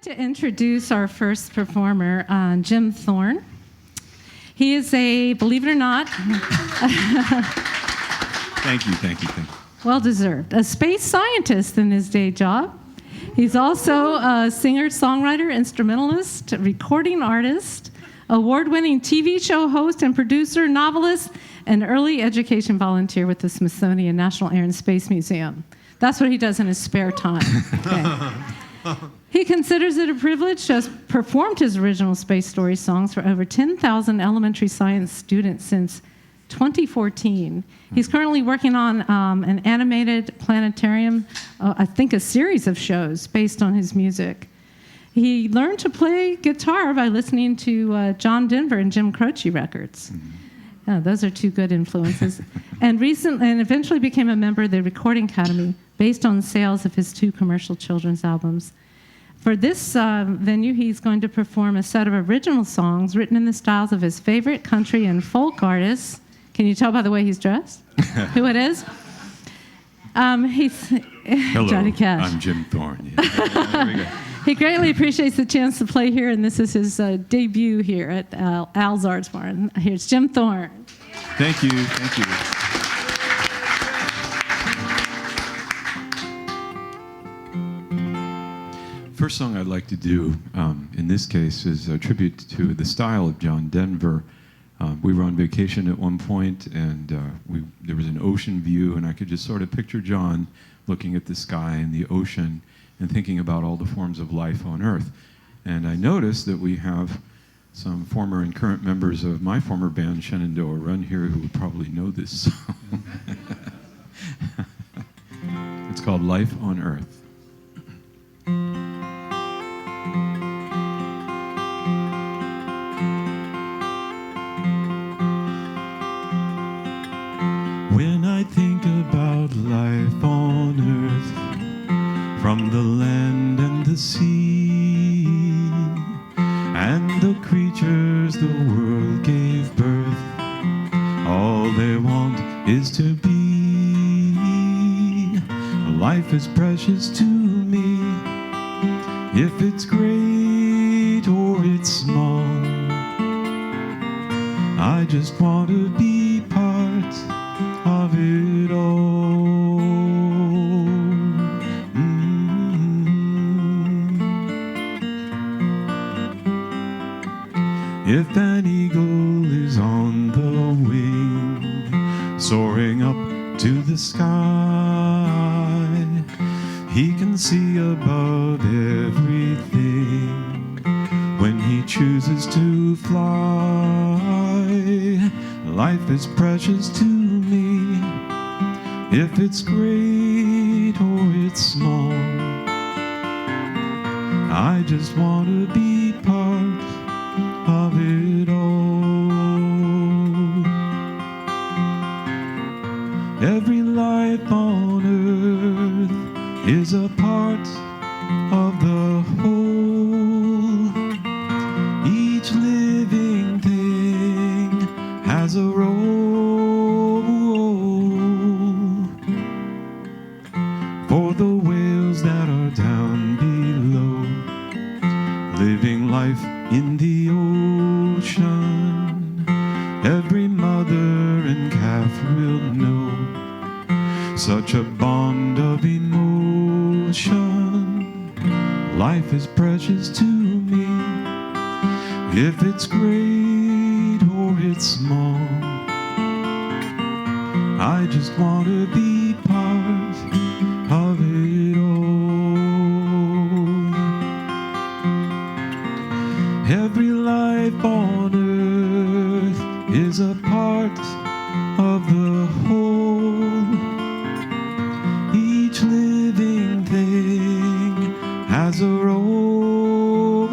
To introduce our first performer, Jim Thorne. He is a, believe it or not, Thank you. well-deserved, a space scientist in his day job. He's also a singer, songwriter, instrumentalist, recording artist, award-winning TV show host and producer, novelist, and early education volunteer with the Smithsonian National Air and Space Museum. That's what he does in his spare time. Okay. He considers it a privilege to have performed his original Space Story songs for over 10,000 elementary science students since 2014. He's currently working on an animated planetarium, I think a series of shows based on his music. He learned to play guitar by listening to John Denver and Jim Croce records. Those are two good influences. And eventually became a member of the Recording Academy based on sales of his two commercial children's albums. For this venue, he's going to perform a set of original songs written in the styles of his favorite country and folk artists. Can you tell by the way he's dressed who it is? Hello, Johnny Cash. I'm Jim Thorne. Yeah. There we go. He greatly appreciates the chance to play here, and this is his debut here at Al's Arts Barn. Here's Jim Thorne. Thank you. First song I'd like to do, in this case, is a tribute to the style of John Denver. We were on vacation at one point, and there was an ocean view, and I could just sort of picture John looking at the sky and the ocean and thinking about all the forms of life on Earth. And I noticed that we have some former and current members of my former band, Shenandoah Run, here who would probably know this song. It's called Life on Earth. When I think about life on Earth, from the land and the sea, and the creatures the world gave birth, all they want is to be. Life is precious to me, if it's great or it's small. I just want to be part of it all. If an eagle is on the wing, soaring up to the sky, he can see above everything when he chooses to fly. Life is precious to me, if it's great or it's small. I just want to be part of it all. Every life on earth is a part of the whole. Each living thing has a role. For the whales that are down below, living life in the ocean, every mother and calf will know such a bond of emotion. Life is precious to me, if it's great or it's small. I just want to be part of it all. Every life on earth is a part of the whole. Each living thing has a role.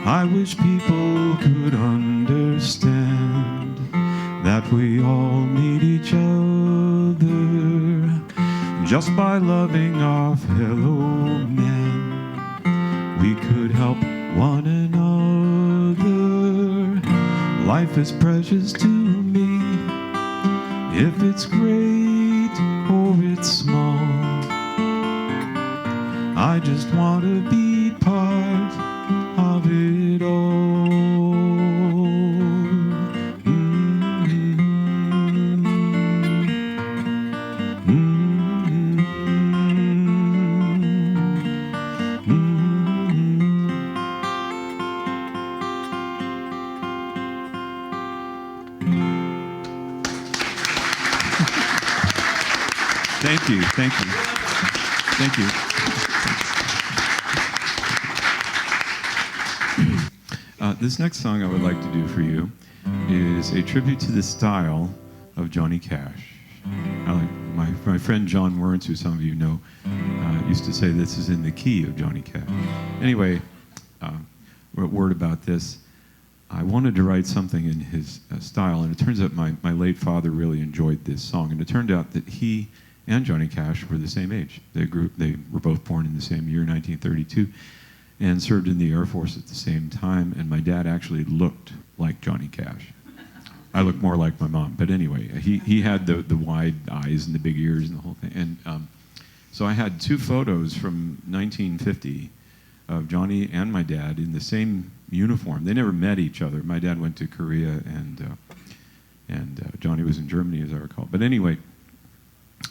I wish people could understand that we all need each other. Just by loving our fellow men, we could help one another. Life is precious to me, if it's great or it's small. I just want to be part of it all. Thank you, thank you, thank you. This next song I would like to do for you is a tribute to the style of Johnny Cash. My friend John Wernz, who some of you know, used to say this is in the key of Johnny Cash. Anyway, a word about this. I wanted to write something in his style, and it turns out my late father really enjoyed this song, and it turned out that he and Johnny Cash were the same age. They were both born in the same year, 1932, and served in the Air Force at the same time, and my dad actually looked like Johnny Cash. I look more like my mom, but anyway, he had the wide eyes and the big ears and the whole thing. And so I had two photos from 1950 of Johnny and my dad in the same uniform. They never met each other. My dad went to Korea, and Johnny was in Germany, as I recall. But anyway,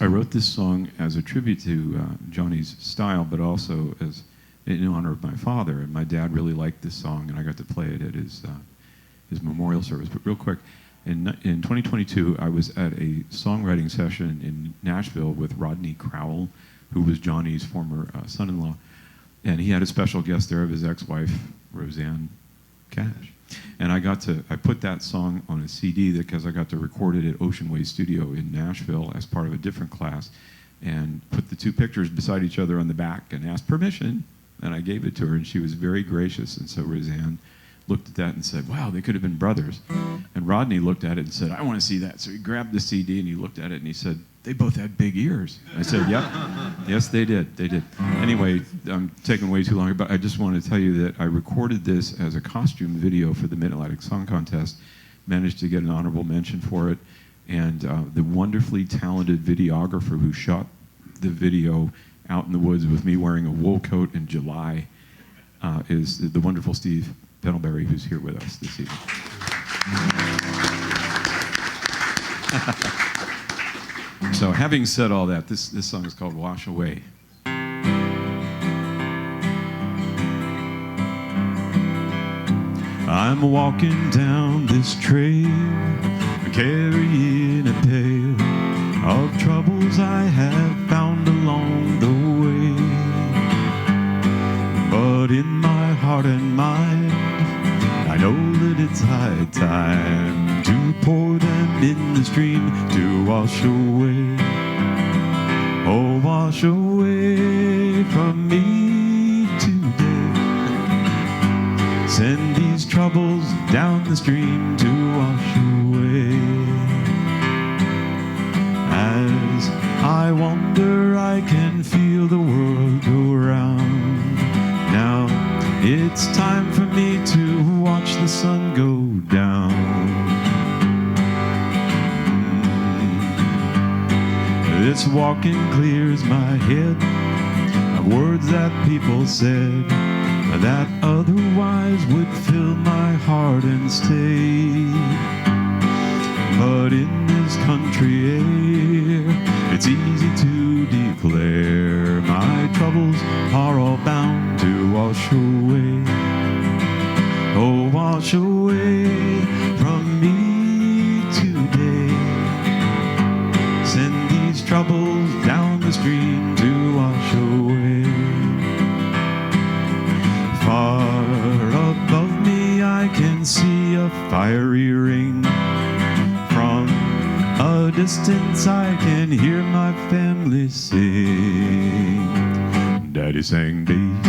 I wrote this song as a tribute to Johnny's style, but also as in honor of my father. And my dad really liked this song, and I got to play it at his memorial service. But real quick, in 2022, I was at a songwriting session in Nashville with Rodney Crowell, who was Johnny's former son-in-law. And he had a special guest there of his ex-wife, Roseanne Cash. And I put that song on a CD because I got to record it at Ocean Way Studio in Nashville as part of a different class, and put the two pictures beside each other on the back and asked permission. And I gave it to her, and she was very gracious. And so Roseanne looked at that and said, wow, they could have been brothers. And Rodney looked at it and said, I want to see that. So he grabbed the CD and he looked at it and he said, they both had big ears. I said, yep. Yes, they did. They did. Anyway, I'm taking way too long, but I just want to tell you that I recorded this as a costume video for the Mid-Atlantic Song Contest, managed to get an honorable mention for it, and the wonderfully talented videographer who shot the video out in the woods with me wearing a wool coat in July is the wonderful Steve Pendlebury, who's here with us this evening. So having said all that, this song is called Wash Away. I'm walking down this trail, carrying a pail of troubles I have found along the way. But in my heart and mind, I know that it's high time to pour them in the stream to wash away. Oh, wash away from me today. Send these troubles down the stream to wash away. As I wander, I can feel the world go round. Now it's time for me to watch the sun go down. This walking clears my head of words that people said that otherwise would fill my heart and stay. But in this country air, it's easy to declare my troubles are all bound to wash away. Oh, wash away from me today. Send these troubles down the stream to wash away. Far above me I can see a fiery ring. From a distance I can hear my family sing. Daddy sang bass.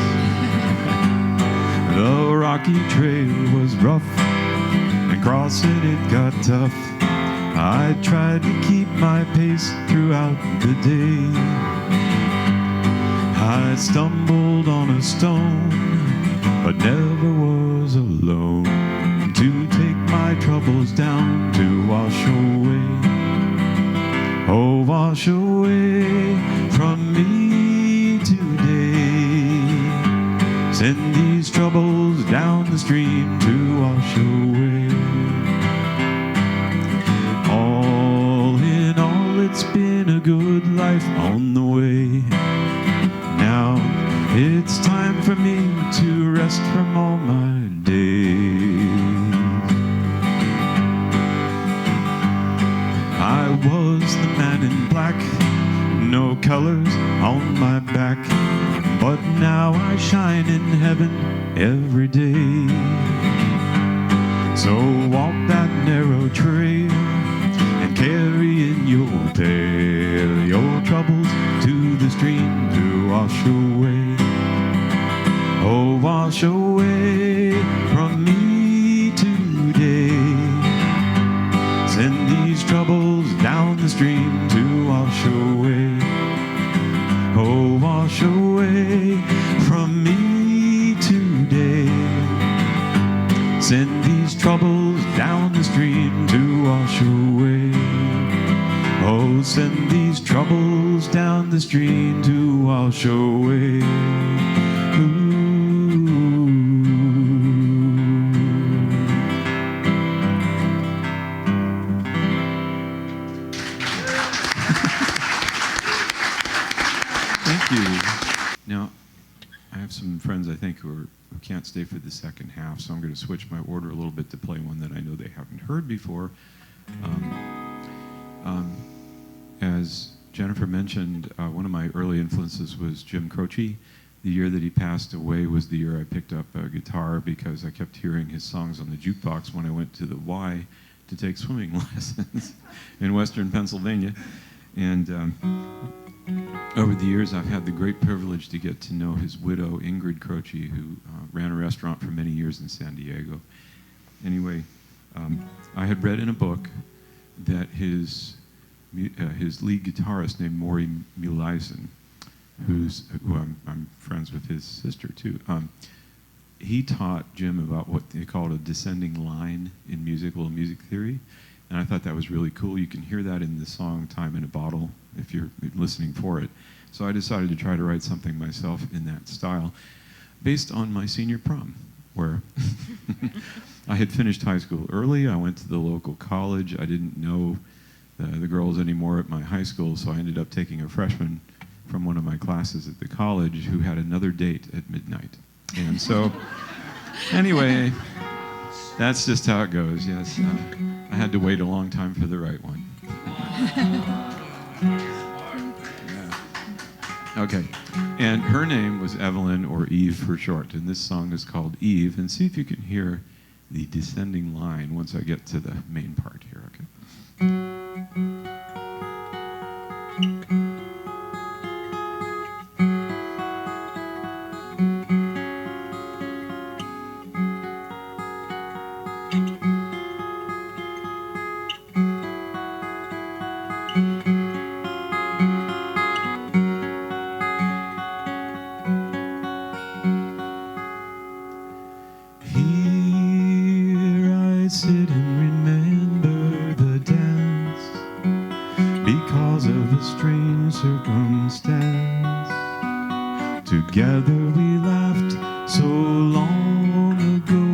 The rocky trail was rough, and crossing it got tough. I tried to keep my pace throughout the day. I stumbled on a stone, but never was alone to take my troubles down to wash away. Oh, wash away from me today. stream to wash away. All in all, it's been a good life on the way. Now it's time for me to rest from all my days. I was the man in black, no colors on my back, but now I shine in heaven every day. So walk that narrow trail and carry in your pail your troubles to the stream to wash away. Oh, wash away from me today. Send these troubles down the stream to wash away. Oh, wash away from me today. Send these troubles down the stream to wash away. Oh, send these troubles down the stream to wash away. Ooh. Thank you. Now, I have some friends I think who can't stay for the second half, so I'm going to switch my order a little bit to play one that I know they haven't heard before. As Jennifer mentioned, one of my early influences was Jim Croce. The year that he passed away was the year I picked up a guitar because I kept hearing his songs on the jukebox when I went to the Y to take swimming lessons in western Pennsylvania. And over the years, I've had the great privilege to get to know his widow, Ingrid Croce, who ran a restaurant for many years in San Diego. Anyway, I had read in a book that his lead guitarist named Maury Muleisen, who I'm friends with his sister too, he taught Jim about what they called a descending line in music theory. And I thought that was really cool. You can hear that in the song Time in a Bottle if you're listening for it. So I decided to try to write something myself in that style based on my senior prom, where I had finished high school early. I went to the local college. I didn't know the girls anymore at my high school, so I ended up taking a freshman from one of my classes at the college who had another date at midnight. And so, anyway, that's just how it goes, yes. I had to wait a long time for the right one. Yeah. Okay. And her name was Evelyn, or Eve for short, and this song is called Eve. And see if you can hear the descending line once I get to the main part here, okay? Sit and remember the dance because of a strange circumstance. Together we laughed so long ago.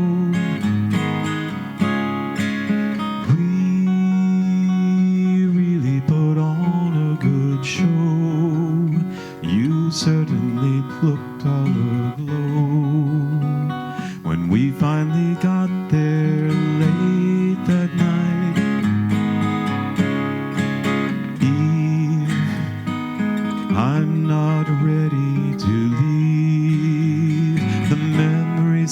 We really put on a good show. You certainly looked all aglow when we finally got there late that night. Eve, I'm not ready to leave. The memory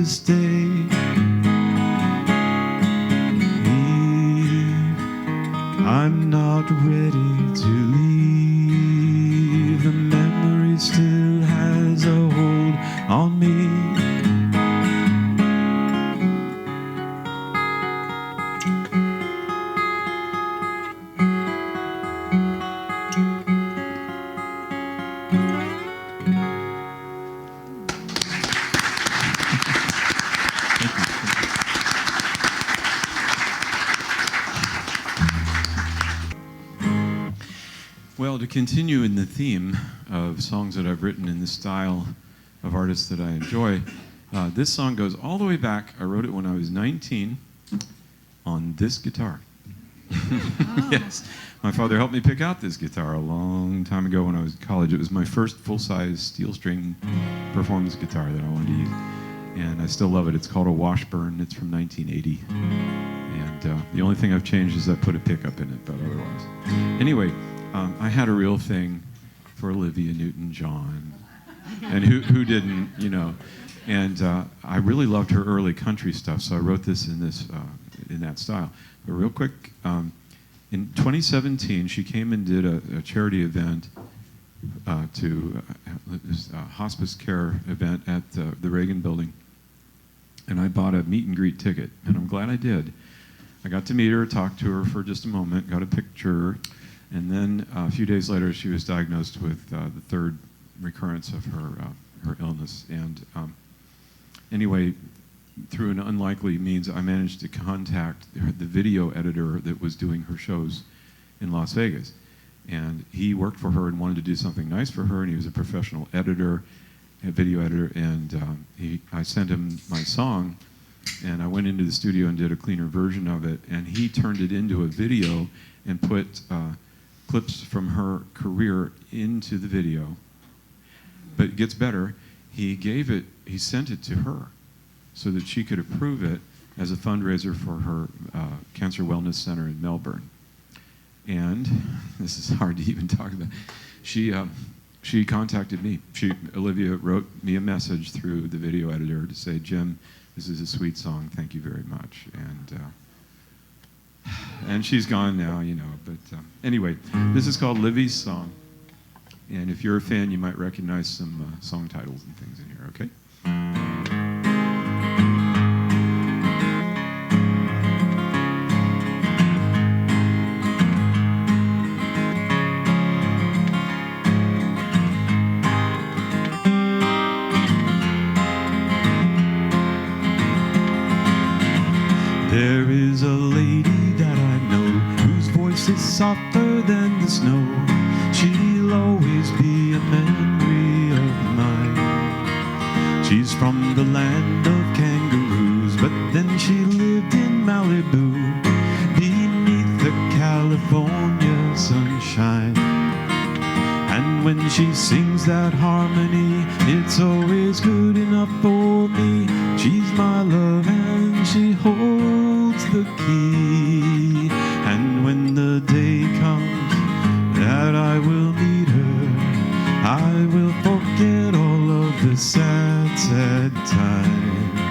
to stay. Leave. I'm not ready to leave. The memory still has a hold on me. Well, to continue in the theme of songs that I've written in the style of artists that I enjoy, this song goes all the way back. I wrote it when I was 19 on this guitar. Oh. Yes. My father helped me pick out this guitar a long time ago when I was in college. It was my first full-size steel string performance guitar that I wanted to use. And I still love it. It's called a Washburn. It's from 1980. And the only thing I've changed is I put a pickup in it, but otherwise. Anyway, I had a real thing for Olivia Newton-John. And who didn't, you know? And I really loved her early country stuff, so I wrote this in that style. But real quick, in 2017, she came and did a charity event this hospice care event at the Reagan Building. And I bought a meet and greet ticket, and I'm glad I did. I got to meet her, talk to her for just a moment, got a picture, and then a few days later, she was diagnosed with the third recurrence of her illness. And anyway, through an unlikely means, I managed to contact the video editor that was doing her shows in Las Vegas. And he worked for her and wanted to do something nice for her, and he was a professional editor, a video editor, and I sent him my song, and I went into the studio and did a cleaner version of it, and he turned it into a video and put clips from her career into the video. But it gets better. He sent it to her so that she could approve it as a fundraiser for her Cancer Wellness Center in Melbourne. And this is hard to even talk about. She contacted me. Olivia wrote me a message through the video editor to say, "Jim, this is a sweet song. Thank you very much." And she's gone now, you know. But anyway, this is called Livy's Song. And if you're a fan, you might recognize some song titles and things in here, okay? There is a lady that I know whose voice is softer than the snow. She'll always be a memory of mine. She's from the land of kangaroos, but then she lived in Malibu beneath the California sunshine. And when she sings that harmony, it's always good enough for me. She's my love and she holds the key. And when the day comes that I will meet her, I will forget all of the sad, sad times.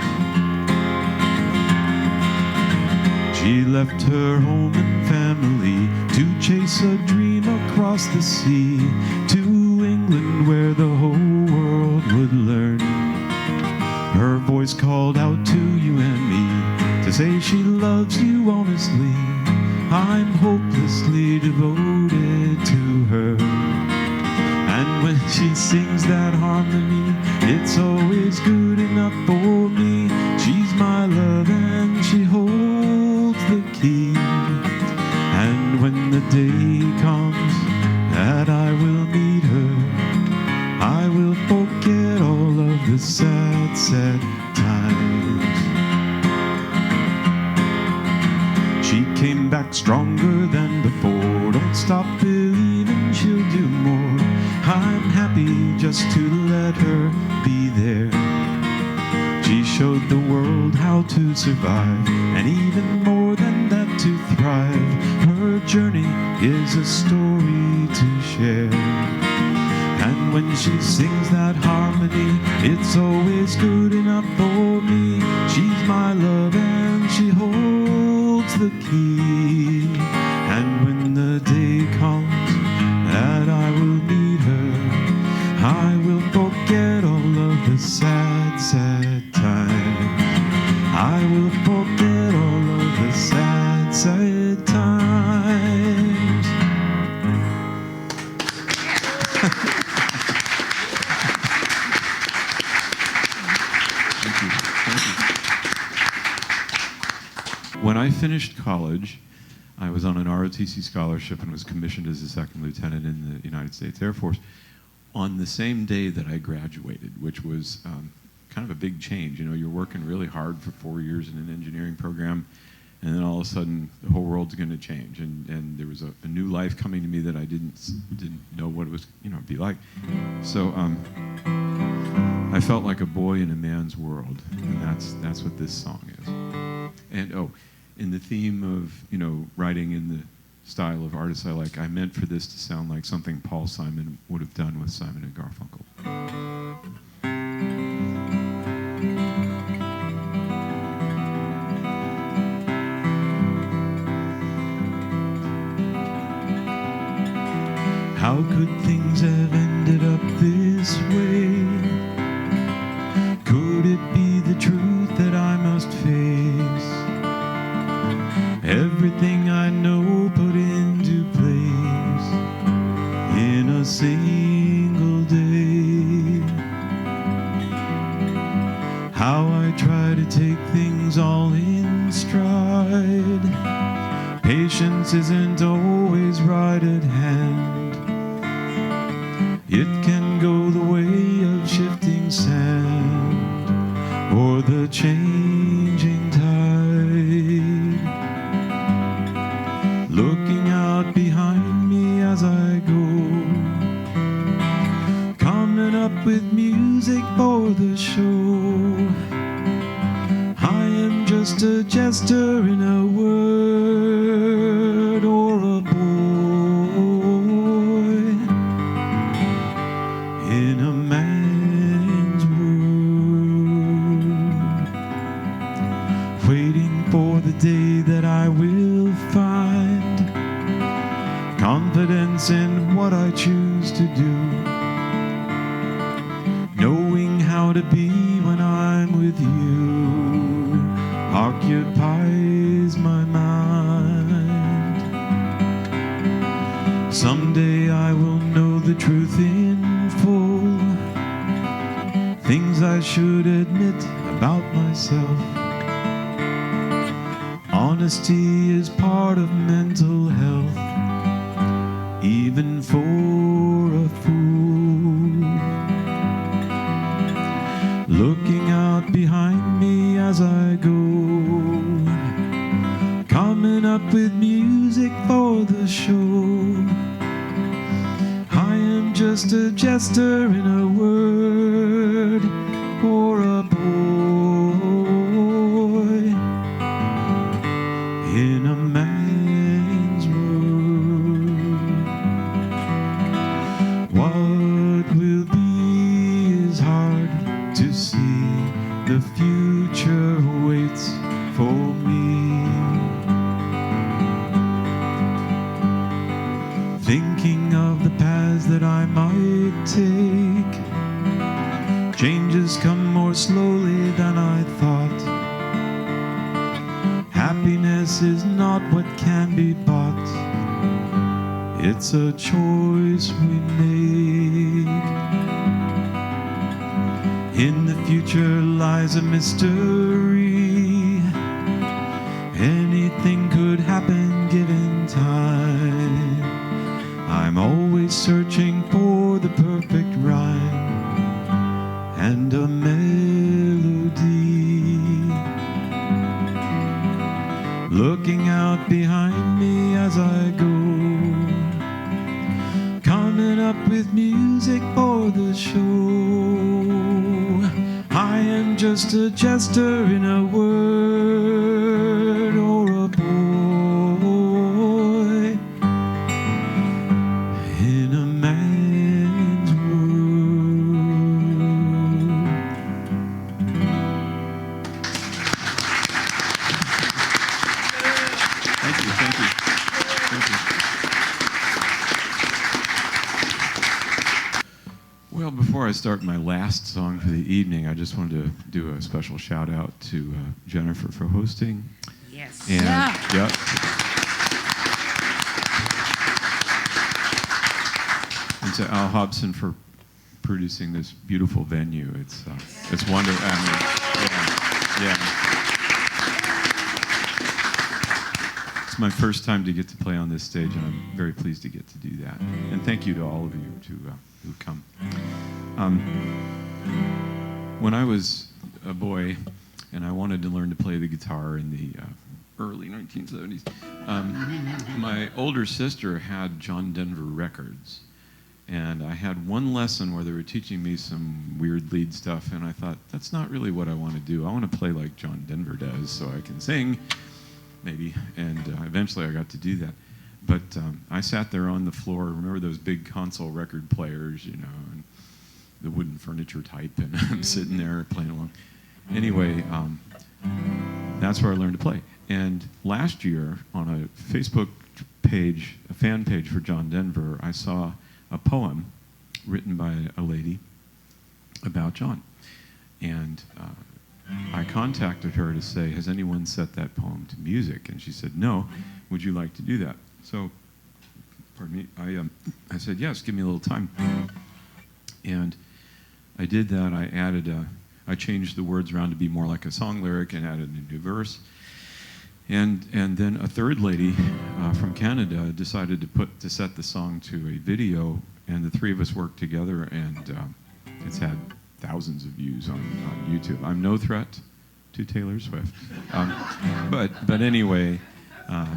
She left her home and family to chase a dream across the sea, to England where the whole world would learn. Her voice called out to you and me to say she loves you honestly. I'm hopelessly devoted to her. And when she sings that harmony, it's always good enough for me. She's my love and she holds the key. And when the day comes that I will meet her, I will forget all of the sad, sad times. She came back stronger than before. Don't stop believing she'll do more. I'm happy just to let her be there. She showed the world how to survive, and even more than that, to thrive. Her journey is a story to share. And when she sings that harmony, it's always good enough for me. my love, and she holds the key. And when the day comes that I will meet her, I will forget all of the sad, sad times. I will forget all of the sad, sad times. When I finished college, I was on an ROTC scholarship and was commissioned as a second lieutenant in the United States Air Force on the same day that I graduated, which was kind of a big change. You know, you're working really hard for 4 years in an engineering program, and then all of a sudden the whole world's going to change. And there was a new life coming to me that I didn't know what it was, be like. So I felt like a boy in a man's world, and that's what this song is. And in the theme of, writing in the style of artists I like, I meant for this to sound like something Paul Simon would have done with Simon and Garfunkel. How could things have ended up this way? Could it be the truth that I must face? Everything I know put into place in a single day. How I try to take things all in stride. Patience isn't always right at hand. It can go the way of shifting sand or the changing tide. Looking out behind me as I go, coming up with music for the show. I am just a jester in a word or a boy in a man's world, waiting for the day that I will find confidence in what I choose to do, knowing how to be when I'm with you occupies my mind. Someday I will know the truth in full, things I should admit about myself. Honesty is part of mental health, even for a fool. Looking out behind me as I go, coming up with music for the show. I am just a jester in a word or a boy in a man's world. What will be is hard to see. The future waits for me. Thinking of the paths that I might take, changes come more slowly than I thought. Happiness is not what can be bought. It's a choice we make. In the future lies a mystery. Anything could happen given time. I'm always searching for the perfect rhyme and a melody. Looking out behind me as I go, coming up with music for the show. I am just a jester in a word or a boy in a man's world. I start my last song for the evening, I just wanted to do a special shout out to Jennifer for hosting. Yes. And, Yeah. And to Al Hobson for producing this beautiful venue. It's wonderful. I mean, yeah. It's my first time to get to play on this stage, and I'm very pleased to get to do that. And thank you to all of you who come. When I was a boy and I wanted to learn to play the guitar in the early 1970s, my older sister had John Denver records. And I had one lesson where they were teaching me some weird lead stuff, and I thought, that's not really what I want to do. I want to play like John Denver does so I can sing, maybe. And eventually I got to do that. But I sat there on the floor. Remember those big console record players, you know, and the wooden furniture type, and I'm sitting there playing along. Anyway, that's where I learned to play. And last year on a Facebook page, a fan page for John Denver, I saw a poem written by a lady about John. And I contacted her to say, has anyone set that poem to music? And she said, no. Would you like to do that? So, pardon me, I said, yes, give me a little time. And I did that. I changed the words around to be more like a song lyric and added a new verse. And then a third lady from Canada decided to set the song to a video, and the three of us worked together, and it's had thousands of views on YouTube. I'm no threat to Taylor Swift, but anyway,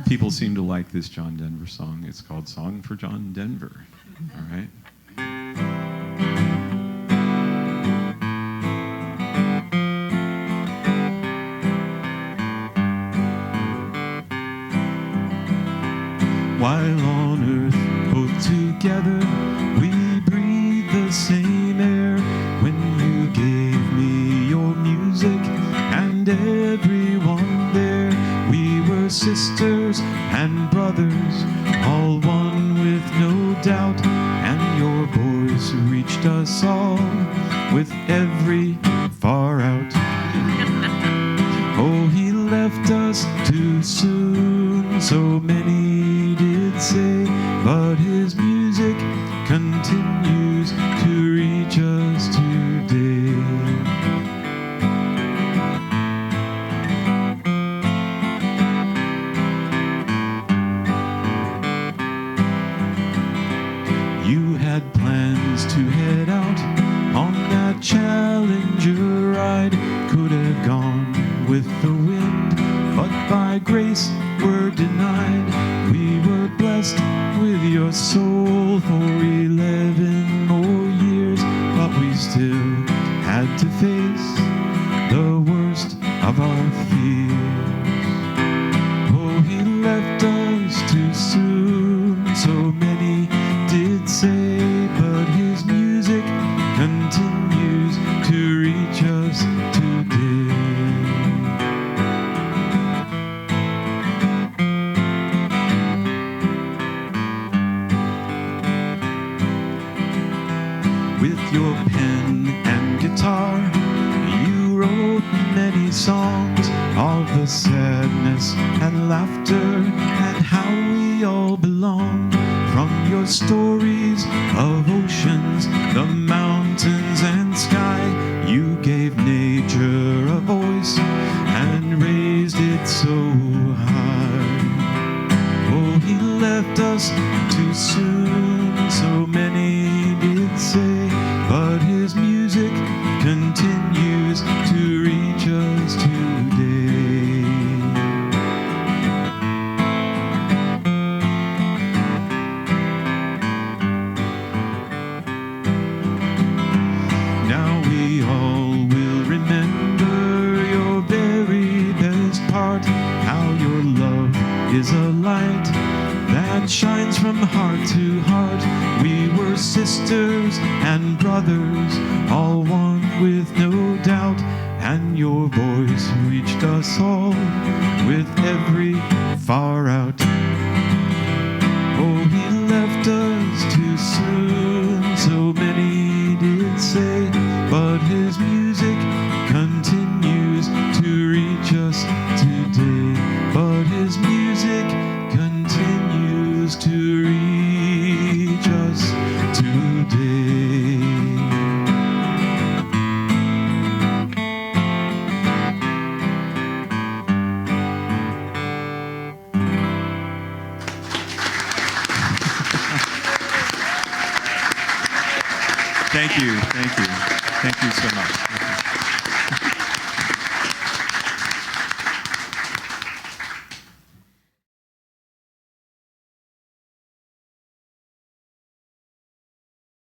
people seem to like this John Denver song. It's called "Song for John Denver." All right. While on earth, both together, we breathe the same air. When you gave me your music and everyone there, we were sisters and brothers, all one with no doubt. And your voice reached us all with every far out. Oh, he left us too soon, so many did say, but his music continues to reach us today. You had plans to head out on that Challenger ride, could have gone with the wind, but by grace were denied. We were blessed with your soul for 11 more years, but we still had to face the worst of our fears. Oh, he left us too soon, so many did say, but his music continues to reach us today. With your pen and guitar, you wrote many songs of the sadness and laughter and how we all belong. From your stories of oceans, the mountains and sky, you gave nature a voice and raised it so high. Oh, he left us too soon, so many did say, but his music continues to reach us today. Now we all will remember your very best part, how your love is a light that shines from heart to heart. We were sisters and brothers, all one with no doubt, and your voice reached us all with every far out. Oh, he left us too soon, so many did say, day. Thank you so much.